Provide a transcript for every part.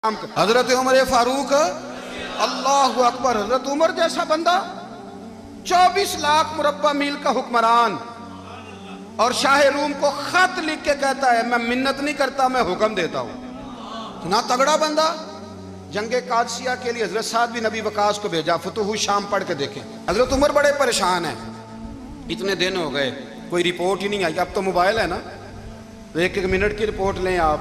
حضرت عمر فاروق اللہ اکبر. حضرت عمر جیسا بندہ 24 لاکھ مربع میل کا حکمران اور شاہ روم کو خط لکھ کے کہتا ہے میں منت نہیں کرتا میں حکم دیتا ہوں. اتنا تگڑا بندہ. جنگ قادسیہ کے لیے حضرت سعد بن ابی وقاص کو بھیجا. فتوح شام پڑھ کے دیکھیں. حضرت عمر بڑے پریشان ہیں. اتنے دن ہو گئے کوئی رپورٹ ہی نہیں آئی. اب تو موبائل ہے نا تو ایک منٹ کی رپورٹ لیں آپ,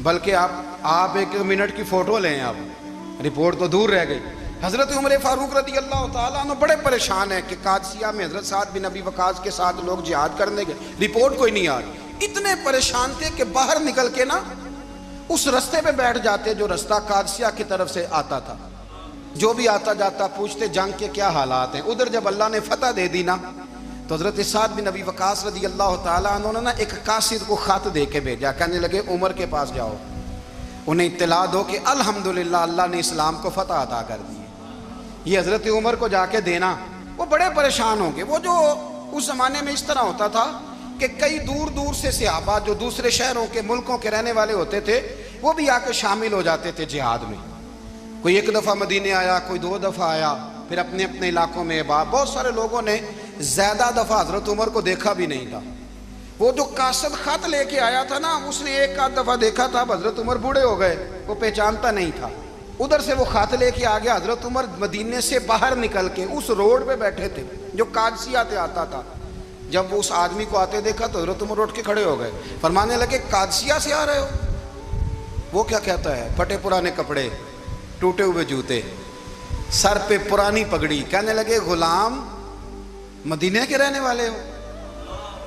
بلکہ آپ ایک منٹ کی فوٹو لیں. آپ رپورٹ تو دور رہ گئی. حضرت عمر فاروق رضی اللہ تعالیٰ عنہ بڑے پریشان ہیں کہ قادسیہ میں حضرت سعد بن ابی وقاص کے ساتھ لوگ جہاد کرنے گئے, رپورٹ کوئی نہیں آ رہی. اتنے پریشان تھے کہ باہر نکل کے نا اس رستے پہ بیٹھ جاتے جو رستہ قادسیہ کی طرف سے آتا تھا. جو بھی آتا جاتا پوچھتے جنگ کے کیا حالات ہیں. ادھر جب اللہ نے فتح دے دی نا تو حضرت سعد بن ابی وقاص رضی اللہ تعالیٰ عنہ نے ایک قاصد کو خط دے کے بھیجا. کہنے لگے عمر کے پاس جاؤ, انہیں اطلاع دو کہ الحمدللہ اللہ نے اسلام کو فتح عطا کر دی. یہ حضرت عمر کو جا کے دینا. وہ بڑے پریشان ہوں گے. وہ جو اس زمانے میں اس طرح ہوتا تھا کہ کئی دور دور سے صحابہ جو دوسرے شہروں کے ملکوں کے رہنے والے ہوتے تھے وہ بھی آ کے شامل ہو جاتے تھے جہاد میں. کوئی ایک دفعہ مدینے آیا, کوئی 2 دفعہ آیا, پھر اپنے اپنے علاقوں میں. بہت سارے لوگوں نے زیادہ دفعہ حضرت عمر کو دیکھا بھی نہیں تھا. وہ جو قاصد خط لے کے آیا تھا نا اس نے ایک آدھ دفعہ دیکھا تھا. حضرت عمر بوڑھے ہو گئے, وہ پہچانتا نہیں تھا. ادھر سے وہ خط لے کے آ گیا. حضرت عمر مدینے سے باہر نکل کے اس روڈ پہ بیٹھے تھے جو قادسیہ سے آتا تھا. جب وہ اس آدمی کو آتے دیکھا تو حضرت عمر اٹھ کے کھڑے ہو گئے, فرمانے لگے قادسیہ سے آ رہے ہو؟ وہ کیا کہتا ہے؟ پھٹے پرانے کپڑے, ٹوٹے ہوئے جوتے, سر پہ پرانی پگڑی. کہنے لگے غلام مدینے کے رہنے والے ہو؟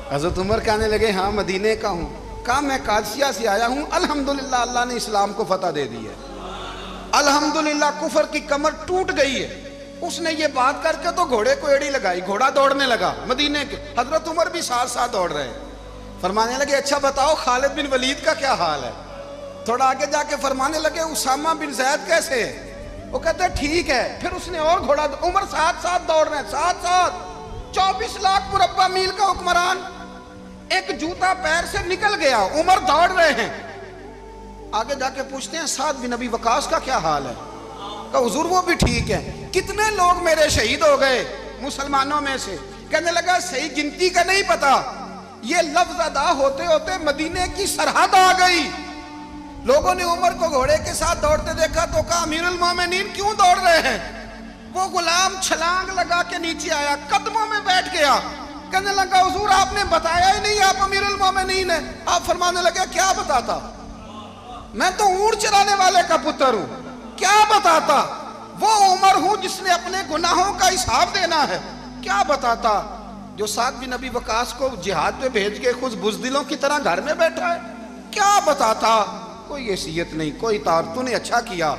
حضرت عمر کہنے لگے ہاں مدینے کا ہوں. کہا میں قادسیہ سے آیا ہوں, الحمدللہ اللہ نے اسلام کو فتح دے دی ہے, الحمدللہ کفر کی کمر ٹوٹ گئی ہے. اس نے یہ بات کر کے تو گھوڑے کو ایڑی لگائی, گھوڑا دوڑنے لگا مدینے کے. حضرت عمر بھی ساتھ ساتھ دوڑ رہے. فرمانے لگے اچھا بتاؤ خالد بن ولید کا کیا حال ہے؟ تھوڑا آگے جا کے فرمانے لگے اسامہ بن زید کیسے ہے؟ وہ کہتے ہیں ٹھیک ہے. پھر اس نے اور گھوڑا. عمر ساتھ ساتھ دوڑ رہے ہیں, ساتھ ساتھ. 24 لاکھ مربع میل کا حکمران, ایک جوتا پیر سے نکل گیا, عمر دوڑ رہے ہیں. آگے جا کے پوچھتے ہیں سعد بن ابی وقاص کا کیا حال ہے؟ کہا حضور وہ بھی ٹھیک ہے. کتنے لوگ میرے شہید ہو گئے مسلمانوں میں سے؟ کہنے لگا صحیح گنتی کا نہیں پتا. یہ لفظ ادا ہوتے ہوتے مدینے کی سرحد آ گئی. لوگوں نے عمر کو گھوڑے کے ساتھ دوڑتے دیکھا تو کہا امیر المومنین کیوں دوڑ رہے ہیں؟ وہ غلام چھلانگ لگا کے نیچے آیا, قدموں میں بیٹھ گیا. کہنے لگا حضور آپ نے بتایا ہی نہیں آپ امیر المومنین ہیں. آپ فرمانے لگے کیا بتاتا؟ میں تو اونٹ چرانے والے کا پتر ہوں, کیا بتاتا؟ وہ عمر ہوں جس نے اپنے گناہوں کا حساب دینا ہے, کیا بتاتا؟ جو سعد بن ابی وقاص کو جہاد پہ بھیج کے خود بزدلوں کی طرح گھر میں بیٹھا ہے, کیا بتاتا؟ کوئی حیثیت نہیں, کوئی تار. تو نے اچھا کیا,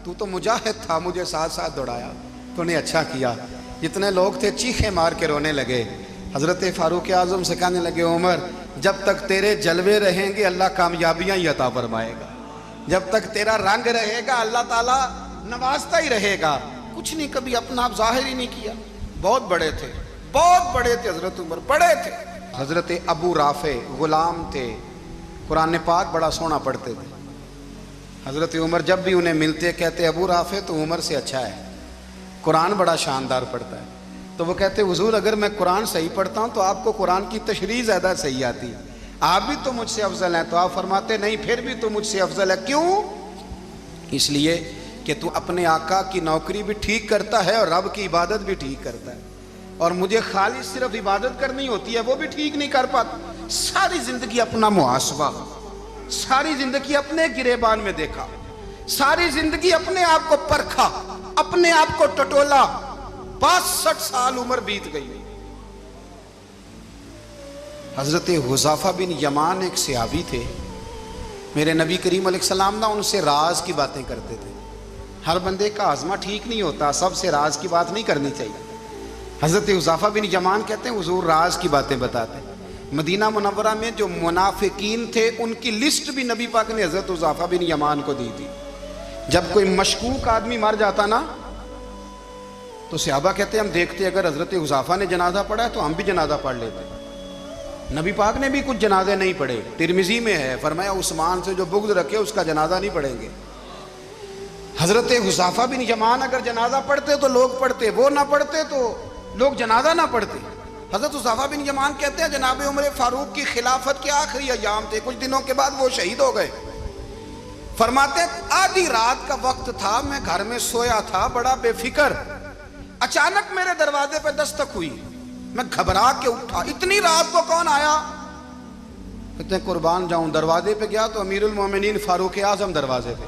تو تو مجاہد تھا, مجھے ساتھ ساتھ دوڑایا, تو نے اچھا کیا. جتنے لوگ تھے چیخیں مار کے رونے لگے. حضرت فاروق اعظم سے کہنے لگے عمر جب تک تیرے جلوے رہیں گے اللہ کامیابیاں ہی عطا فرمائے گا, جب تک تیرا رنگ رہے گا اللہ تعالیٰ نوازتا ہی رہے گا. کچھ نہیں کبھی اپنا آپ ظاہر ہی نہیں کیا. بہت بڑے تھے, بہت بڑے تھے حضرت عمر, بڑے تھے. حضرت ابو رافع غلام تھے, قرآن پاک بڑا سونا پڑھتے تھے. حضرت عمر جب بھی انہیں ملتے کہتے ابو رافع تو عمر سے اچھا ہے, قرآن بڑا شاندار پڑھتا ہے. تو وہ کہتے حضور اگر میں قرآن صحیح پڑھتا ہوں تو آپ کو قرآن کی تشریح زیادہ صحیح آتی ہے, آپ بھی تو مجھ سے افضل ہیں. تو آپ فرماتے نہیں پھر بھی تو مجھ سے افضل ہے. کیوں؟ اس لیے کہ تو اپنے آقا کی نوکری بھی ٹھیک کرتا ہے اور رب کی عبادت بھی ٹھیک کرتا ہے, اور مجھے خالص صرف عبادت کرنی ہوتی ہے وہ بھی ٹھیک نہیں کر پاتا. ساری زندگی اپنا محاسبہ, ساری زندگی اپنے گریبان میں دیکھا, ساری زندگی اپنے آپ کو پرکھا, اپنے آپ کو ٹٹولا. 62 سال عمر بیت گئی. حضرت حذیفہ بن یمان ایک صحابی تھے, میرے نبی کریم علیہ السلام نا ان سے راز کی باتیں کرتے تھے. ہر بندے کا ہاضمہ ٹھیک نہیں ہوتا, سب سے راز کی بات نہیں کرنی چاہیے. حضرت حذیفہ بن یمان کہتے ہیں حضور راز کی باتیں بتاتے. مدینہ منورہ میں جو منافقین تھے ان کی لسٹ بھی نبی پاک نے حضرت حذیفہ بن یمان کو دی تھی. جب کوئی مشکوک آدمی مر جاتا نا تو صحابہ کہتے ہیں ہم دیکھتے اگر حضرت حذیفہ نے جنازہ پڑھا ہے تو ہم بھی جنازہ پڑھ لیتے. نبی پاک نے بھی کچھ جنازے نہیں پڑھے. ترمذی میں ہے فرمایا عثمان سے جو بغض رکھے اس کا جنازہ نہیں پڑھیں گے. حضرت حذیفہ بن یمان اگر جنازہ پڑھتے تو لوگ پڑھتے، وہ نہ پڑھتے تو لوگ جنازہ نہ پڑھتے۔ حضرت حذیفہ بن یمان کہتے ہیں جناب عمر فاروق کی خلافت کے آخری ایام تھے، کچھ دنوں کے بعد وہ شہید ہو گئے۔ فرماتے ہیں آدھی رات کا وقت تھا، میں گھر میں سویا تھا بڑا بے فکر، اچانک میرے دروازے پہ دستک ہوئی، میں گھبرا کے اٹھا، اتنی رات کو کون آیا؟ کہتے ہیں قربان جاؤں، دروازے پہ گیا تو امیر المومنین فاروق اعظم دروازے پہ۔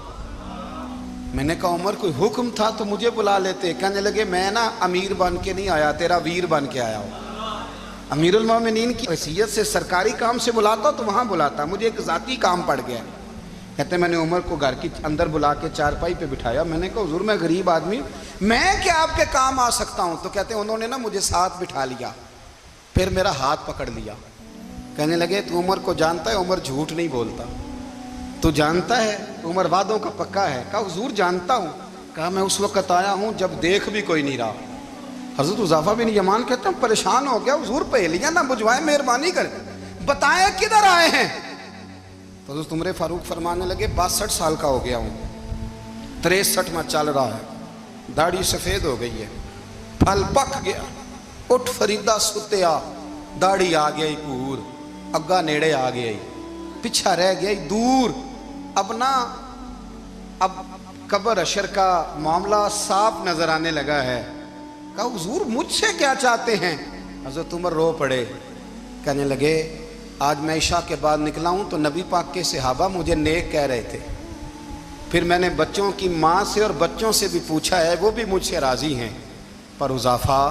میں نے کہا عمر کوئی حکم تھا تو مجھے بلا لیتے۔ کہنے لگے میں نا امیر بن کے نہیں آیا، تیرا ویر بن کے آیا ہوں۔ امیر المومنین کی حیثیت سے سرکاری کام سے بلاتا تو وہاں بلاتا، مجھے ایک ذاتی کام پڑ گیا۔ کہتے ہیں میں نے عمر کو گھر کی اندر بلا کے چارپائی پہ بٹھایا، میں نے کہا حضور میں غریب آدمی ہوں، میں کیا آپ کے کام آ سکتا ہوں؟ تو کہتے ہیں انہوں نے نا مجھے ساتھ بٹھا لیا، پھر میرا ہاتھ پکڑ لیا، کہنے لگے تو عمر کو جانتا ہے؟ عمر جھوٹ نہیں بولتا۔ تو جانتا ہے؟ عمر وعدوں کا پکا ہے۔ کہا حضور جانتا ہوں۔ کہا میں اس وقت آیا ہوں جب دیکھ بھی کوئی نہیں رہا۔ حضرت حذیفہ بن یمان کہتے ہیں پریشان ہو گیا، حضور پہلیاں نہ بجھوائے، مہربانی کریں بتائیں کدھر آئے ہیں؟ تو حضرت عمر فاروق فرمانے لگے 62 سال کا ہو گیا ہوں، 63 میں چل رہا ہے، داڑھی سفید ہو گئی ہے، پھل پک گیا، اٹھ فریدہ ستیا، داڑھی آ گئی پور، اگا نیڑے آ گئی، پیچھا رہ گئی دور، اب قبر اشر کا معاملہ صاف نظر آنے لگا ہے۔ کہا حضور مجھ سے کیا چاہتے ہیں؟ حضرت عمر رو پڑے، کہنے لگے آج میں عشاء کے بعد نکلا ہوں تو نبی پاک کے صحابہ مجھے نیک کہہ رہے تھے، پھر میں نے بچوں کی ماں سے اور بچوں سے بھی پوچھا ہے، وہ بھی مجھ سے راضی ہیں، پر حذیفہ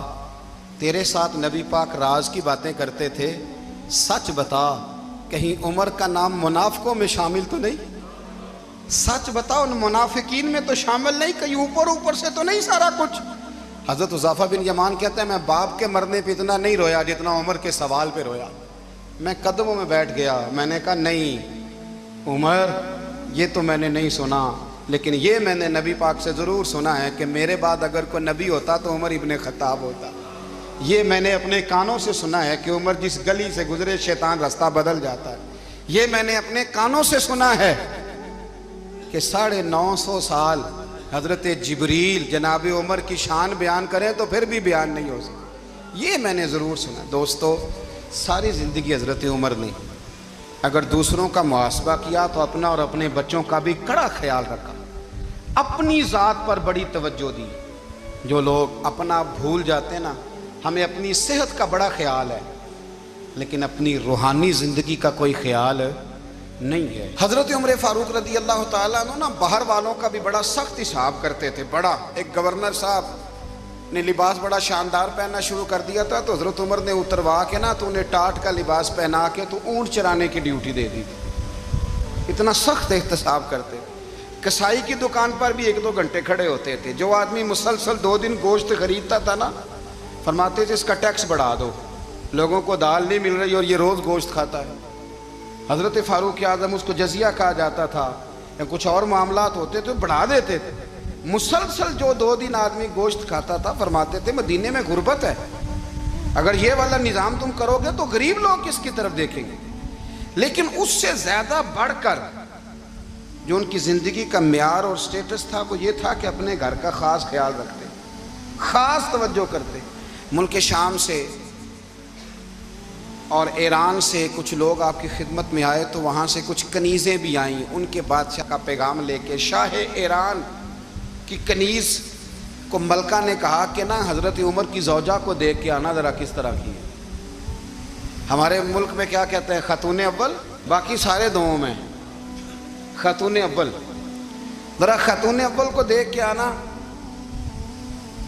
تیرے ساتھ نبی پاک راز کی باتیں کرتے تھے، سچ بتا کہیں عمر کا نام منافقوں میں شامل تو نہیں؟ سچ بتا ان منافقین میں تو شامل نہیں، کہیں اوپر سے تو نہیں سارا کچھ؟ حضرت حذیفہ بن یمان کہتے ہیں میں باپ کے مرنے پہ اتنا نہیں رویا جتنا عمر کے سوال پہ رویا۔ میں قدموں میں بیٹھ گیا، میں نے کہا نہیں عمر یہ تو میں نے نہیں سنا، لیکن یہ میں نے نبی پاک سے ضرور سنا ہے کہ میرے بعد اگر کوئی نبی ہوتا تو عمر ابن خطاب ہوتا۔ یہ میں نے اپنے کانوں سے سنا ہے کہ عمر جس گلی سے گزرے شیطان رستہ بدل جاتا ہے۔ یہ میں نے اپنے کانوں سے سنا ہے کہ 950 سال حضرت جبریل جناب عمر کی شان بیان کریں تو پھر بھی بیان نہیں ہو سکتا، یہ میں نے ضرور سنا۔ دوستو ساری زندگی حضرت عمر نے اگر دوسروں کا محاسبہ کیا تو اپنا اور اپنے بچوں کا بھی کڑا خیال رکھا، اپنی ذات پر بڑی توجہ دی۔ جو لوگ اپنا بھول جاتے نا، ہمیں اپنی صحت کا بڑا خیال ہے لیکن اپنی روحانی زندگی کا کوئی خیال نہیں ہے۔ حضرت عمر فاروق رضی اللہ تعالیٰ عنہ نا باہر والوں کا بھی بڑا سخت حساب کرتے تھے۔ بڑا ایک گورنر صاحب نے لباس بڑا شاندار پہننا شروع کر دیا تھا تو حضرت عمر نے اتروا کے نا تو انہیں ٹاٹ کا لباس پہنا کے تو اونٹ چرانے کی ڈیوٹی دے دی تھی، اتنا سخت احتساب کرتے۔ کسائی کی دکان پر بھی 1-2 گھنٹے کھڑے ہوتے تھے۔ جو آدمی مسلسل 2 دن گوشت خریدتا تھا نا، فرماتے تھے اس کا ٹیکس بڑھا دو، لوگوں کو دال نہیں مل رہی اور یہ روز گوشت کھاتا ہے۔ حضرت فاروق اعظم اس کو جزیہ کہا جاتا تھا، یا کچھ اور معاملات ہوتے تو بڑھا دیتے تھے۔ مسلسل جو 2 دن آدمی گوشت کھاتا تھا، فرماتے تھے مدینے میں غربت ہے، اگر یہ والا نظام تم کرو گے تو غریب لوگ کس کی طرف دیکھیں گے۔ لیکن اس سے زیادہ بڑھ کر جو ان کی زندگی کا معیار اور سٹیٹس تھا وہ یہ تھا کہ اپنے گھر کا خاص خیال رکھتے، خاص توجہ کرتے۔ ملک شام سے اور ایران سے کچھ لوگ آپ کی خدمت میں آئے تو وہاں سے کچھ کنیزیں بھی آئیں، ان کے بادشاہ کا پیغام لے کے۔ شاہ ایران کی کنیز کو ملکہ نے کہا کہ نا حضرت عمر کی زوجہ کو دیکھ کے آنا ذرا کس طرح کی ہے۔ ہمارے ملک میں کیا کہتے ہیں؟ خاتون اول، باقی سارے دوؤں میں خاتون اول، ذرا خاتون اول کو دیکھ کے آنا۔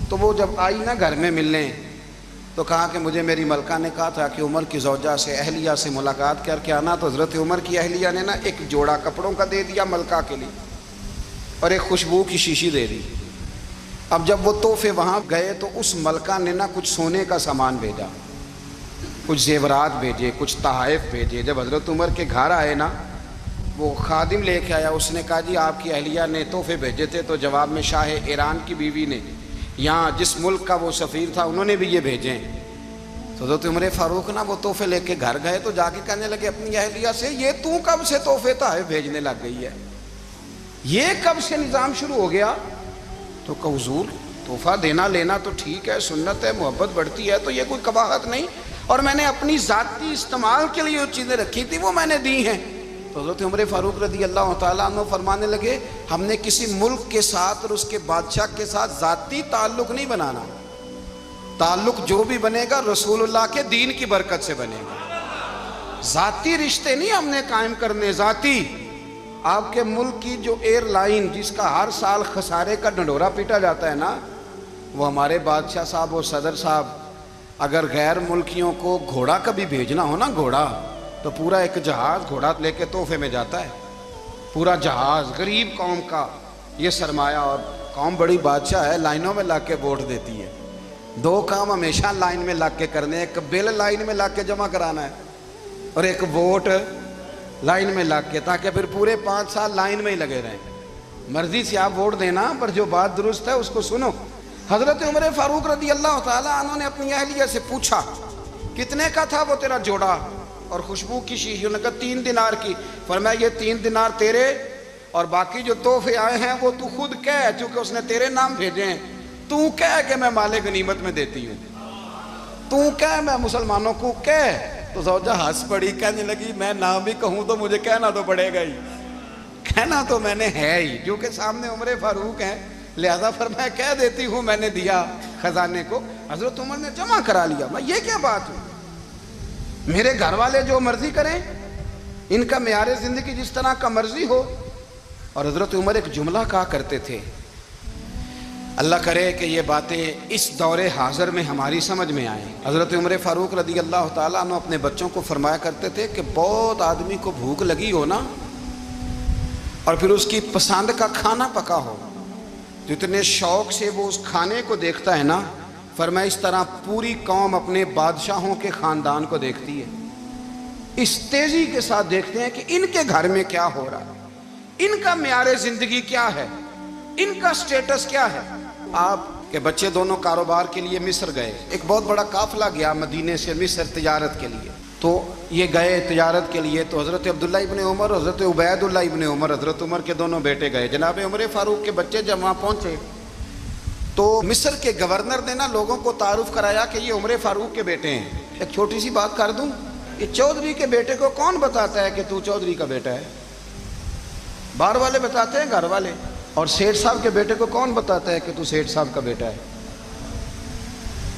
تو وہ جب آئی نا گھر میں ملنے تو کہا کہ مجھے میری ملکہ نے کہا تھا کہ عمر کی زوجہ سے اہلیہ سے ملاقات کر کے آنا۔ تو حضرت عمر کی اہلیہ نے نا ایک جوڑا کپڑوں کا دے دیا ملکہ کے لیے اور ایک خوشبو کی شیشی دے دی۔ اب جب وہ تحفے وہاں گئے تو اس ملکہ نے نا کچھ سونے کا سامان بھیجا، کچھ زیورات بھیجے، کچھ تحائف بھیجے۔ جب حضرت عمر کے گھر آئے نا، وہ خادم لے کے آیا، اس نے کہا جی آپ کی اہلیہ نے تحفے بھیجے تھے، تو جواب میں شاہ ایران کی بیوی نے، یہاں جس ملک کا وہ سفیر تھا، انہوں نے بھی یہ بھیجے۔ تو حضرت عمر فاروق نا وہ تحفے لے کے گھر گئے تو جا کے کہنے لگے اپنی اہلیہ سے، یہ تو کب سے تحفے تحائف بھیجنے لگ گئی ہے؟ یہ کب سے نظام شروع ہو گیا؟ تو کہ حضور تحفہ دینا لینا تو ٹھیک ہے، سنت ہے، محبت بڑھتی ہے، تو یہ کوئی قباحت نہیں، اور میں نے اپنی ذاتی استعمال کے لیے جو چیزیں رکھی تھی وہ میں نے دی ہیں۔ تو حضرت عمر فاروق رضی اللہ تعالیٰ عنہ فرمانے لگے ہم نے کسی ملک کے ساتھ اور اس کے بادشاہ کے ساتھ ذاتی تعلق نہیں بنانا، تعلق جو بھی بنے گا رسول اللہ کے دین کی برکت سے بنے گا، ذاتی رشتے نہیں ہم نے قائم کرنے۔ ذاتی آپ کے ملک کی جو ایئر لائن جس کا ہر سال خسارے کا ڈنڈورا پیٹا جاتا ہے نا، وہ ہمارے بادشاہ صاحب اور صدر صاحب اگر غیر ملکیوں کو گھوڑا کبھی بھیجنا ہو نا، گھوڑا، تو پورا ایک جہاز گھوڑا لے کے تحفے میں جاتا ہے، پورا جہاز غریب قوم کا یہ سرمایہ، اور قوم بڑی بادشاہ ہے، لائنوں میں لا کے ووٹ دیتی ہے، دو کام ہمیشہ لائن میں لا کے کرنے، ایک بل لائن میں لا کے جمع کرانا ہے اور ایک ووٹ لائن میں لا کے، تاکہ پھر پورے 5 سال لائن میں ہی لگے رہیں۔ مرضی سے آپ ووٹ دینا، پر جو بات درست ہے اس کو سنو۔ حضرت عمر فاروق رضی اللہ تعالیٰ عنہ نے اپنی اہلیہ سے پوچھا کتنے کا تھا وہ تیرا جوڑا اور خوشبو کی شیشی؟ انہوں نے کہا 3 دینار کی۔ فرمایا یہ 3 دینار تیرے، اور باقی جو تحفے آئے ہیں وہ تو خود کہہ، چونکہ اس نے تیرے نام بھیجے ہیں، تو کہہ کہ میں مال غنیمت میں دیتی ہوں، تو کہہ میں مسلمانوں کو کہہ۔ تو زوجہ ہنس پڑی، کہنے لگی میں نہ بھی کہوں تو مجھے کہنا تو پڑے گا ہی، کہنا تو میں نے ہے ہی، کیونکہ سامنے عمر فاروق ہیں، لہذا فرمایا کہہ دیتی ہوں میں نے دیا خزانے کو۔ حضرت عمر نے جمع کرا لیا۔ میں یہ کیا بات ہے، میرے گھر والے جو مرضی کریں، ان کا معیار زندگی جس طرح کا مرضی ہو۔ اور حضرت عمر ایک جملہ کہا کرتے تھے، اللہ کرے کہ یہ باتیں اس دور حاضر میں ہماری سمجھ میں آئیں۔ حضرت عمر فاروق رضی اللہ تعالیٰ عنہ اپنے بچوں کو فرمایا کرتے تھے کہ بہت آدمی کو بھوک لگی ہو نا، اور پھر اس کی پسند کا کھانا پکا ہو، جتنے شوق سے وہ اس کھانے کو دیکھتا ہے نا، فرمایا اس طرح پوری قوم اپنے بادشاہوں کے خاندان کو دیکھتی ہے، اس تیزی کے ساتھ دیکھتے ہیں کہ ان کے گھر میں کیا ہو رہا ہے، ان کا معیار زندگی کیا ہے، ان کا سٹیٹس کیا ہے۔ آپ کے بچے دونوں کاروبار کے لیے مصر گئے، ایک بہت بڑا قافلہ گیا مدینے سے مصر تجارت کے لیے، تو یہ گئے تجارت کے لیے، تو حضرت عبداللہ ابن عمر، حضرت عبید اللہ ابن عمر، حضرت عمر کے دونوں بیٹے گئے۔ جناب عمر فاروق کے بچے جب وہاں پہنچے تو مصر کے گورنر نے نا لوگوں کو تعارف کرایا کہ یہ عمر فاروق کے بیٹے ہیں۔ ایک چھوٹی سی بات کر دوں، یہ چودھری کے بیٹے کو کون بتاتا ہے کہ تو چودھری کا بیٹا ہے؟ باہر والے بتاتے ہیں، گھر والے۔ اور سیٹھ صاحب کے بیٹے کو کون بتاتا ہے کہ تو سیٹھ صاحب کا بیٹا ہے؟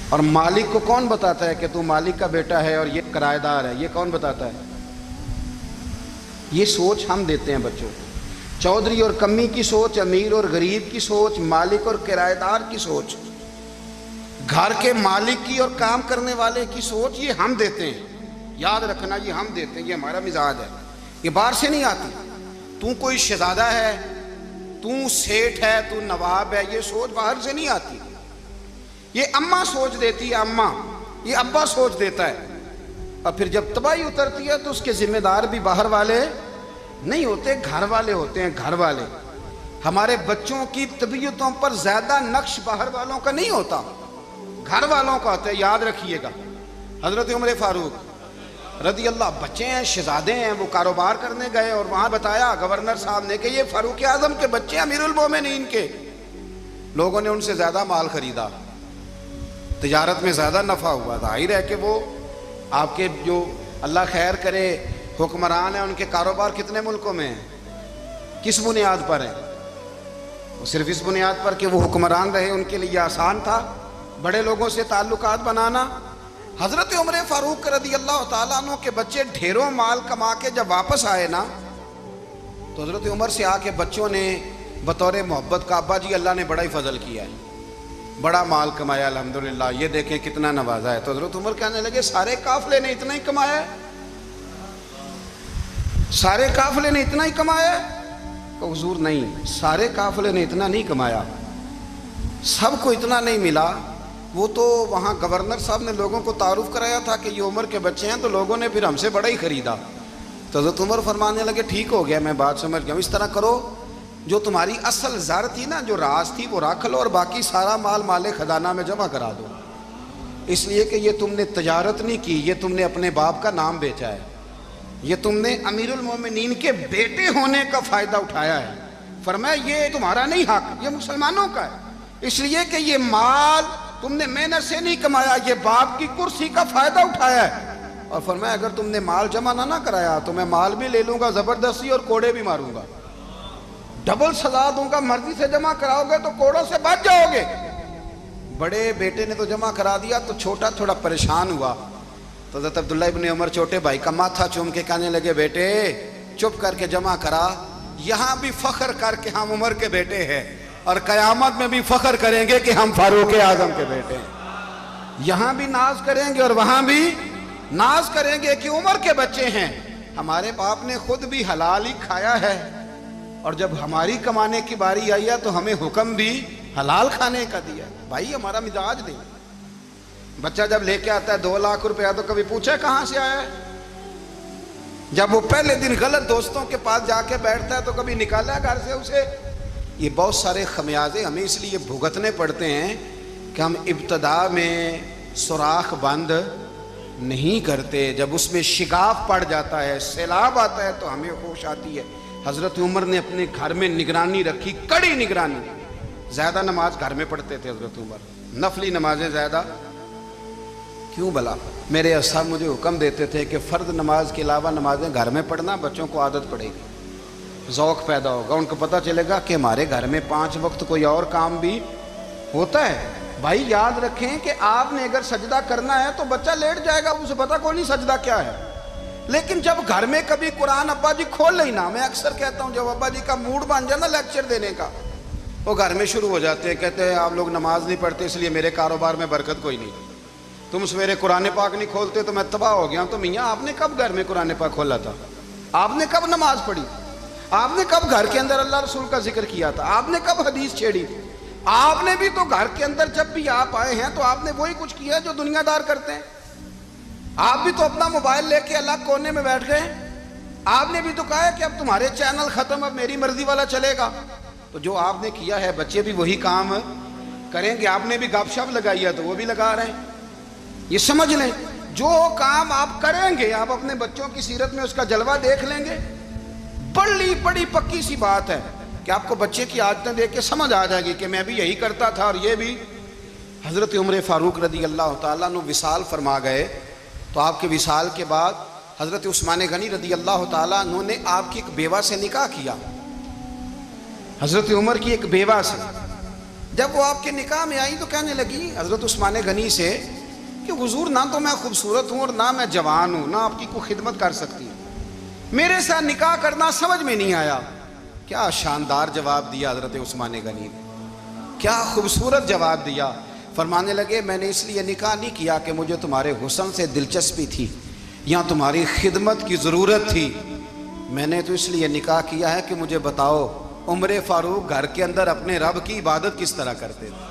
اور مالک کو کون بتاتا ہے کہ تو مالک کا بیٹا ہے اور یہ کرایہ دار ہے؟ یہ کون بتاتا ہے؟ یہ سوچ ہم دیتے ہیں بچوں کو، چودھری اور کمی کی سوچ، امیر اور غریب کی سوچ، مالک اور کرایہ دار کی سوچ، گھر کے مالک کی اور کام کرنے والے کی سوچ، یہ ہم دیتے ہیں۔ یاد رکھنا، یہ ہم دیتے ہیں، یہ ہمارا مزاج ہے، یہ باہر سے نہیں آتی۔ تو کوئی شہزادہ ہے، تو سیٹھ ہے، تو نواب ہے، یہ سوچ باہر سے نہیں آتی، یہ اماں سوچ دیتی ہے، اماں، یہ ابا سوچ دیتا ہے۔ اور پھر جب تباہی اترتی ہے تو اس کے ذمہ دار بھی باہر والے نہیں ہوتے، گھر والے ہوتے ہیں، گھر والے۔ ہمارے بچوں کی طبیعتوں پر زیادہ نقش باہر والوں کا نہیں ہوتا، گھر والوں کا ہوتا ہے، یاد رکھیے گا۔ حضرت عمر فاروق رضی اللہ، بچے ہیں، شہزادے ہیں، وہ کاروبار کرنے گئے اور وہاں بتایا گورنر صاحب نے کہ یہ فاروق اعظم کے بچے، امیر المومنین کے۔ لوگوں نے ان سے زیادہ مال خریدا، تجارت میں زیادہ نفع ہوا، ظاہر ہے کہ وہ آپ کے جو اللہ خیر کرے حکمران ہیں، ان کے کاروبار کتنے ملکوں میں ہیں، کس بنیاد پر ہیں؟ وہ صرف اس بنیاد پر کہ وہ حکمران رہے، ان کے لیے آسان تھا بڑے لوگوں سے تعلقات بنانا۔ حضرت عمر فاروق رضی اللہ تعالیٰ عنہ کے بچے ڈھیروں مال کما کے جب واپس آئے نا، تو حضرت عمر سے آ کے بچوں نے بطور محبت کا، ابا جی اللہ نے بڑا ہی فضل کیا ہے، بڑا مال کمایا الحمدللہ، یہ دیکھیں کتنا نوازا ہے۔ تو حضرت عمر کہنے لگے سارے قافلے نے اتنا ہی کمایا ہے؟ سارے قافلے نے اتنا ہی کمایا ہے؟ کہ حضور نہیں، سارے قافلے نے اتنا نہیں کمایا، سب کو اتنا نہیں ملا۔ وہ تو وہاں گورنر صاحب نے لوگوں کو تعارف کرایا تھا کہ یہ عمر کے بچے ہیں، تو لوگوں نے پھر ہم سے بڑا ہی خریدا۔ تو حضرت عمر فرمانے لگے ٹھیک ہو گیا، میں بات سمجھ گیا، اس طرح کرو، جو تمہاری اصل زر تھی نا، جو راز تھی، وہ رکھ لو، اور باقی سارا مال مال خزانہ میں جمع کرا دو، اس لیے کہ یہ تم نے تجارت نہیں کی، یہ تم نے اپنے باپ کا نام بیچا ہے، یہ تم نے امیر المومنین کے بیٹے ہونے کا فائدہ اٹھایا ہے۔ فرمایا یہ تمہارا نہیں حق، یہ مسلمانوں کا ہے، اس لیے کہ یہ مال تم نے محنت سے نہیں کمایا، یہ باپ کی کرسی کا فائدہ اٹھایا ہے۔ اور فرمایا اگر تم نے مال جمع نہ کرایا تو میں مال بھی لے لوں گا زبردستی اور کوڑے بھی ماروں گا، ڈبل سزا دوں گا، مرضی سے جمع کراؤ گے تو کوڑوں سے بچ جاؤ گے۔ بڑے بیٹے نے تو جمع کرا دیا تو چھوٹا تھوڑا پریشان ہوا، تو حضرت عبداللہ ابن عمر چھوٹے بھائی کا ماتھا چوم کے کہنے لگے بیٹے چپ کر کے جمع کرا، یہاں بھی فخر کر کے ہم عمر کے بیٹے ہیں اور قیامت میں بھی فخر کریں گے کہ ہم فاروق اعظم کے بیٹے ہیں، یہاں بھی ناز کریں گے اور وہاں بھی ناز کریں گے کہ عمر کے بچے ہیں۔ ہمارے باپ نے خود بھی حلال ہی کھایا ہے اور جب ہماری کمانے کی باری آئی ہے تو ہمیں حکم بھی حلال کھانے کا دیا۔ بھائی ہمارا مزاج دے، بچہ جب لے کے آتا ہے 2 لاکھ روپیہ تو کبھی پوچھے کہاں سے آیا ہے؟ جب وہ پہلے دن غلط دوستوں کے پاس جا کے بیٹھتا ہے تو کبھی نکالا ہے گھر سے اسے؟ یہ بہت سارے خمیازے ہمیں اس لیے بھگتنے پڑتے ہیں کہ ہم ابتدا میں سوراخ بند نہیں کرتے، جب اس میں شگاف پڑ جاتا ہے، سیلاب آتا ہے تو ہمیں ہوش آتی ہے۔ حضرت عمر نے اپنے گھر میں نگرانی رکھی، کڑی نگرانی، زیادہ نماز گھر میں پڑھتے تھے حضرت عمر، نفلی نمازیں زیادہ کیوں بلا؟ میرے اصحاب مجھے حکم دیتے تھے کہ فرض نماز کے علاوہ نمازیں گھر میں پڑھنا، بچوں کو عادت پڑے گی، ذوق پیدا ہوگا، ان کو پتہ چلے گا کہ ہمارے گھر میں 5 وقت کوئی اور کام بھی ہوتا ہے۔ بھائی یاد رکھیں کہ آپ نے اگر سجدہ کرنا ہے تو بچہ لیٹ جائے گا، اسے پتہ کوئی نہیں سجدہ کیا ہے، لیکن جب گھر میں کبھی قرآن ابا جی کھول لینا، میں اکثر کہتا ہوں جب ابا جی کا موڈ بن جائے نا لیکچر دینے کا، وہ گھر میں شروع ہو جاتے ہیں، کہتے ہیں آپ لوگ نماز نہیں پڑھتے اس لیے میرے کاروبار میں برکت کوئی نہیں، تم سویرے قرآن پاک نہیں کھولتے تو میں تباہ ہو گیا ہوں۔ تو میاں آپ نے کب گھر میں قرآن پاک کھولا تھا؟ آپ نے کب نماز پڑھی؟ آپ نے کب گھر کے اندر اللہ رسول کا ذکر کیا تھا؟ آپ نے کب حدیث چھیڑی؟ آپ نے بھی تو گھر کے اندر جب بھی آپ آئے ہیں تو آپ نے وہی کچھ کیا جو دنیا دار کرتے ہیں، آپ بھی تو اپنا موبائل لے کے الگ کونے میں بیٹھ گئے، آپ نے بھی تو کہا ہے کہ اب تمہارے چینل ختم، اب میری مرضی والا چلے گا، تو جو آپ نے کیا ہے بچے بھی وہی کام کریں گے۔ آپ نے بھی گپ شپ لگائی ہے تو وہ بھی لگا رہے ہیں۔ یہ سمجھ لیں جو کام آپ کریں گے آپ اپنے بچوں کی سیرت میں اس کا جلوہ دیکھ لیں گے۔ بڑی پکی سی بات ہے کہ آپ کو بچے کی عادتیں دیکھ کے سمجھ آ جائے گی کہ میں بھی یہی کرتا تھا اور یہ بھی۔ حضرت عمر فاروق رضی اللہ تعالیٰ عنہ وصال فرما گئے تو آپ کے وصال کے بعد حضرت عثمان غنی رضی اللہ تعالیٰ عنہ نے آپ کی ایک بیوہ سے نکاح کیا، حضرت عمر کی ایک بیوہ سے۔ جب وہ آپ کے نکاح میں آئی تو کہنے لگی حضرت عثمان غنی سے کہ حضور نہ تو میں خوبصورت ہوں اور نہ میں جوان ہوں، نہ آپ کی کوئی خدمت کر سکتی ہوں، میرے ساتھ نکاح کرنا سمجھ میں نہیں آیا۔ کیا شاندار جواب دیا حضرت عثمان غنی نے، کیا خوبصورت جواب دیا۔ فرمانے لگے میں نے اس لیے نکاح نہیں کیا کہ مجھے تمہارے حسن سے دلچسپی تھی یا تمہاری خدمت کی ضرورت تھی، میں نے تو اس لیے نکاح کیا ہے کہ مجھے بتاؤ عمر فاروق گھر کے اندر اپنے رب کی عبادت کس طرح کرتے تھے،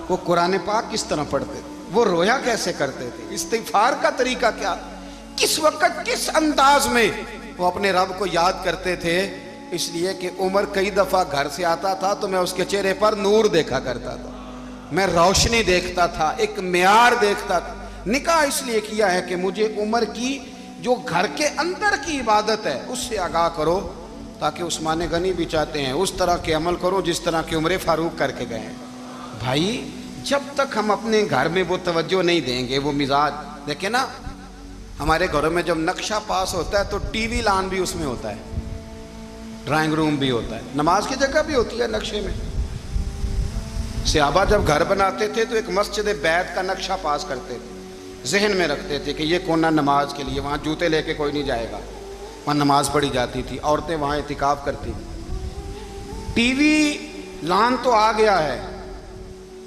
وہ قرآن پاک کس طرح پڑھتے تھے، وہ رویا کیسے کرتے تھے، استغفار کا طریقہ کیا، کس وقت کس انداز میں وہ اپنے رب کو یاد کرتے تھے۔ اس لیے کہ عمر کئی دفعہ گھر سے آتا تھا تو میں اس کے چہرے پر نور دیکھا کرتا تھا، میں روشنی دیکھتا تھا، ایک معیار دیکھتا تھا۔ نکاح اس لیے کیا ہے کہ مجھے عمر کی جو گھر کے اندر کی عبادت ہے اس سے آگاہ کرو، تاکہ عثمان غنی بھی چاہتے ہیں اس طرح کے عمل کرو جس طرح کہ عمر فاروق کر کے گئے ہیں۔ بھائی جب تک ہم اپنے گھر میں وہ توجہ نہیں دیں گے، وہ مزاج دیکھیں نا، ہمارے گھروں میں جب نقشہ پاس ہوتا ہے تو ٹی وی لان بھی اس میں ہوتا ہے، ڈرائنگ روم بھی ہوتا ہے، نماز کی جگہ بھی ہوتی ہے نقشے میں۔ صحابہ جب گھر بناتے تھے تو ایک مسجد بیت کا نقشہ پاس کرتے تھے، ذہن میں رکھتے تھے کہ یہ کونا نماز کے لیے، وہاں جوتے لے کے کوئی نہیں جائے گا، وہاں نماز پڑھی جاتی تھی، عورتیں وہاں اعتکاف کرتی تھیں۔ ٹی وی لان تو آ گیا ہے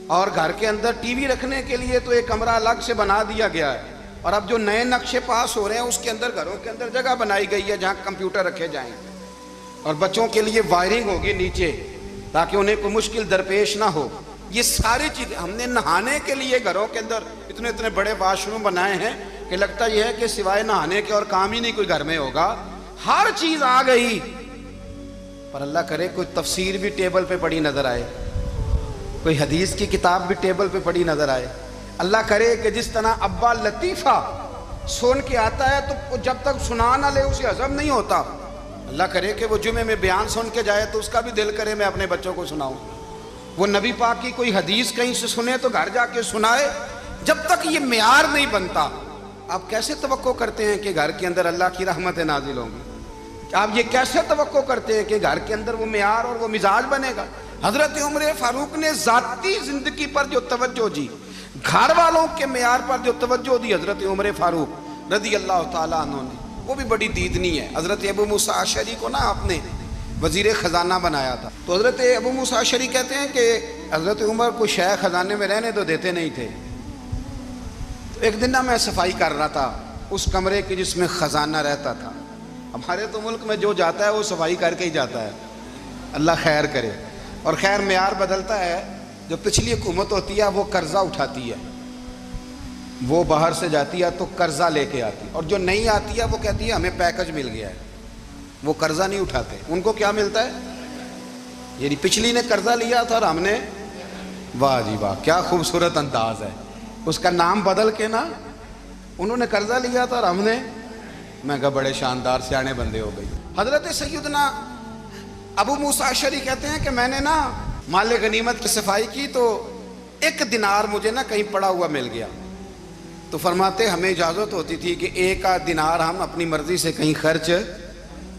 اور گھر کے اندر ٹی وی رکھنے کے لیے تو ایک کمرہ الگ سے بنا دیا گیا ہے، اور اب جو نئے نقشے پاس ہو رہے ہیں اس کے اندر گھروں کے اندر جگہ بنائی گئی ہے جہاں کمپیوٹر رکھے جائیں، اور بچوں کے لیے وائرنگ ہوگی نیچے تاکہ انہیں کوئی مشکل درپیش نہ ہو۔ یہ ساری چیزیں ہم نے نہانے کے لیے گھروں کے اندر اتنے بڑے واش روم بنائے ہیں کہ لگتا یہ ہے کہ سوائے نہانے کے اور کام ہی نہیں کوئی گھر میں ہوگا، ہر چیز آ گئی، پر اللہ کرے کوئی تفسیر بھی ٹیبل پہ پڑی نظر آئے، کوئی حدیث کی کتاب بھی ٹیبل پہ پڑی نظر آئے۔ اللہ کرے کہ جس طرح ابا لطیفہ سن کے آتا ہے تو جب تک سنا نہ لے اسے ہضم نہیں ہوتا، اللہ کرے کہ وہ جمعے میں بیان سن کے جائے تو اس کا بھی دل کرے میں اپنے بچوں کو سناؤں. وہ نبی پاک کی کوئی حدیث کہیں سے سنے تو گھر جا کے سنائے. جب تک یہ معیار نہیں بنتا آپ کیسے توقع کرتے ہیں کہ گھر کے اندر اللہ کی رحمتیں نازل ہوں گی؟ آپ یہ کیسے توقع کرتے ہیں کہ گھر کے اندر وہ معیار اور وہ مزاج بنے گا؟ حضرت عمر فاروق نے ذاتی زندگی پر جو توجہ دی، گھر والوں کے معیار پر جو توجہ دی حضرت عمر فاروق رضی اللہ تعالیٰ عنہ نے، وہ بھی بڑی دیدنی ہے. حضرت ابو موسیٰ اشعری کو نا آپ نے وزیر خزانہ بنایا تھا. تو حضرت ابو موسیٰ اشعری کہتے ہیں کہ حضرت عمر کو شیخ خزانے میں رہنے تو دیتے نہیں تھے. تو ایک دن نا میں صفائی کر رہا تھا اس کمرے کی جس میں خزانہ رہتا تھا. ہمارے تو ملک میں جو جاتا ہے وہ صفائی کر کے ہی جاتا ہے، اللہ خیر کرے. اور خیر معیار بدلتا ہے. جو پچھلی حکومت ہوتی ہے وہ قرضہ اٹھاتی ہے، وہ باہر سے جاتی ہے تو قرضہ لے کے آتی ہے، اور جو نہیں آتی ہے وہ کہتی ہے ہمیں پیکج مل گیا ہے. وہ قرضہ نہیں اٹھاتے. ان کو کیا ملتا ہے؟ یعنی پچھلی نے قرضہ لیا تھا اور ہم نے، واہ جی واہ کیا خوبصورت انداز ہے. اس کا نام بدل کے نا، انہوں نے قرضہ لیا تھا اور ہم نے، میں کہا بڑے شاندار سیانے بندے ہو گئی. حضرت سیدنا ابو موسیٰ اشعری کہتے ہیں کہ میں نے نا مال غنیمت کی صفائی کی تو 1 دینار مجھے نا کہیں پڑا ہوا مل گیا. تو فرماتے ہمیں اجازت ہوتی تھی کہ 1 دینار ہم اپنی مرضی سے کہیں خرچ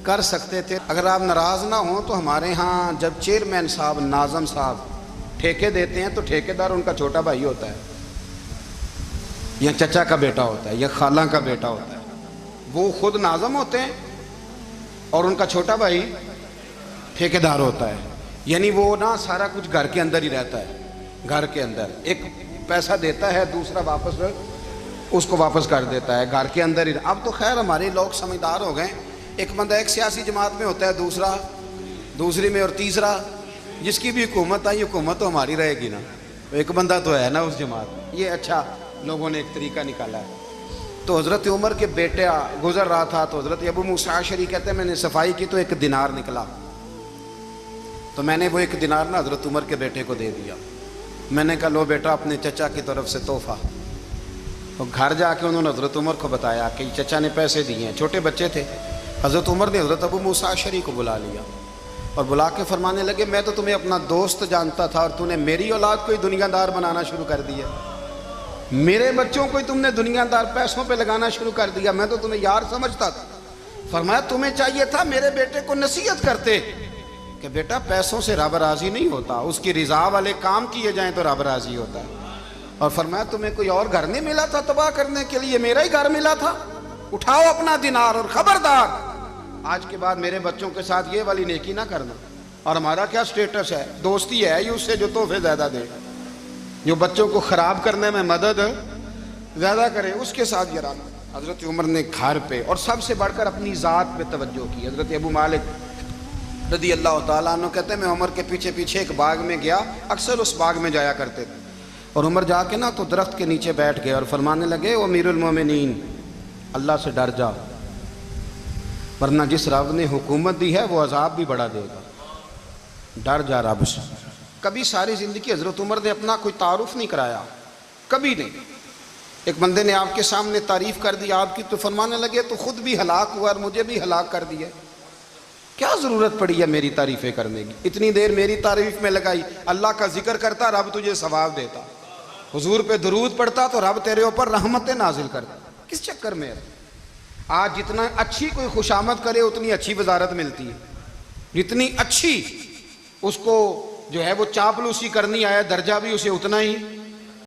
کر سکتے تھے. اگر آپ ناراض نہ ہوں تو ہمارے ہاں جب چیئرمین صاحب، ناظم صاحب ٹھیکے دیتے ہیں تو ٹھیکیدار ان کا چھوٹا بھائی ہوتا ہے، یا چچا کا بیٹا ہوتا ہے، یا خالہ کا بیٹا ہوتا ہے. وہ خود ناظم ہوتے ہیں اور ان کا چھوٹا بھائی ٹھیکیدار ہوتا ہے. یعنی وہ نا سارا کچھ گھر کے اندر ہی رہتا ہے. گھر کے اندر ایک پیسہ دیتا ہے، دوسرا واپس اس کو واپس کر دیتا ہے، گھر کے اندر ہی. اب تو خیر ہمارے لوگ سمجھدار ہو گئے. ایک بندہ ایک سیاسی جماعت میں ہوتا ہے، دوسرا دوسری میں، اور تیسرا جس کی بھی حکومت آئی حکومت تو ہماری رہے گی نا. ایک بندہ تو ہے نا اس جماعت میں. یہ اچھا لوگوں نے ایک طریقہ نکالا ہے. تو حضرت عمر کے بیٹے گزر رہا تھا تو حضرت ابو موسیٰ اشعری کہتے ہیں میں نے صفائی کی تو 1 دینار نکلا. تو میں نے وہ 1 دینار نا حضرت عمر کے بیٹے کو دے دیا. میں نے کہا لو بیٹا اپنے چچا کی طرف سے تحفہ. اور گھر جا کے انہوں نے حضرت عمر کو بتایا کہ چچا نے پیسے دیے ہیں. چھوٹے بچے تھے. حضرت عمر نے حضرت ابو موسیٰ اشعری کو بلا لیا اور بلا کے فرمانے لگے میں تو تمہیں اپنا دوست جانتا تھا اور تو نے میری اولاد کو ہی دنیا دار بنانا شروع کر دیا. میرے بچوں کو ہی تم نے دنیا دار پیسوں پہ لگانا شروع کر دیا. میں تو تمہیں یار سمجھتا تھا. فرمایا تمہیں چاہیے تھا میرے بیٹے کو نصیحت کرتے کہ بیٹا پیسوں سے رب راضی نہیں ہوتا، اس کی رضا والے کام کیے جائیں تو رب راضی ہوتا ہے. اور فرمایا تمہیں کوئی اور گھر نہیں ملا تھا تباہ کرنے کے لیے، میرا ہی گھر ملا تھا. اٹھاؤ اپنا دینار اور خبردار آج کے بعد میرے بچوں کے ساتھ یہ والی نیکی نہ کرنا. اور ہمارا کیا سٹیٹس ہے؟ دوستی ہے اس سے جو تحفے زیادہ دے، جو بچوں کو خراب کرنے میں مدد زیادہ کرے، اس کے ساتھ یہ رہنا. حضرت عمر نے گھر پہ اور سب سے بڑھ کر اپنی ذات پہ توجہ کی. حضرت ابو مالک رضی اللہ تعالیٰ عنہ کہتے ہیں میں عمر کے پیچھے پیچھے ایک باغ میں گیا، اکثر اس باغ میں جایا کرتے تھے. اور عمر جا کے نا تو درخت کے نیچے بیٹھ گئے اور فرمانے لگے او امیر المومنین اللہ سے ڈر جا، ورنہ جس رب نے حکومت دی ہے وہ عذاب بھی بڑھا دے گا. ڈر جا رب سے. کبھی ساری زندگی حضرت عمر نے اپنا کوئی تعارف نہیں کرایا، کبھی نہیں. ایک بندے نے آپ کے سامنے تعریف کر دی آپ کی تو فرمانے لگے تو خود بھی ہلاک ہوا اور مجھے بھی ہلاک کر دیا. کیا ضرورت پڑی ہے میری تعریفیں کرنے کی؟ اتنی دیر میری تعریف میں لگائی. اللہ کا ذکر کرتا رب تجھے ثواب دیتا، حضور پہ درود پڑھتا تو رب تیرے اوپر رحمتیں نازل کرتا. کس چکر میں ہے؟ آج جتنا اچھی کوئی خوشامد کرے اتنی اچھی وزارت ملتی ہے، جتنی اچھی اس کو جو ہے وہ چاپلوسی کرنی آیا درجہ بھی اسے اتنا ہی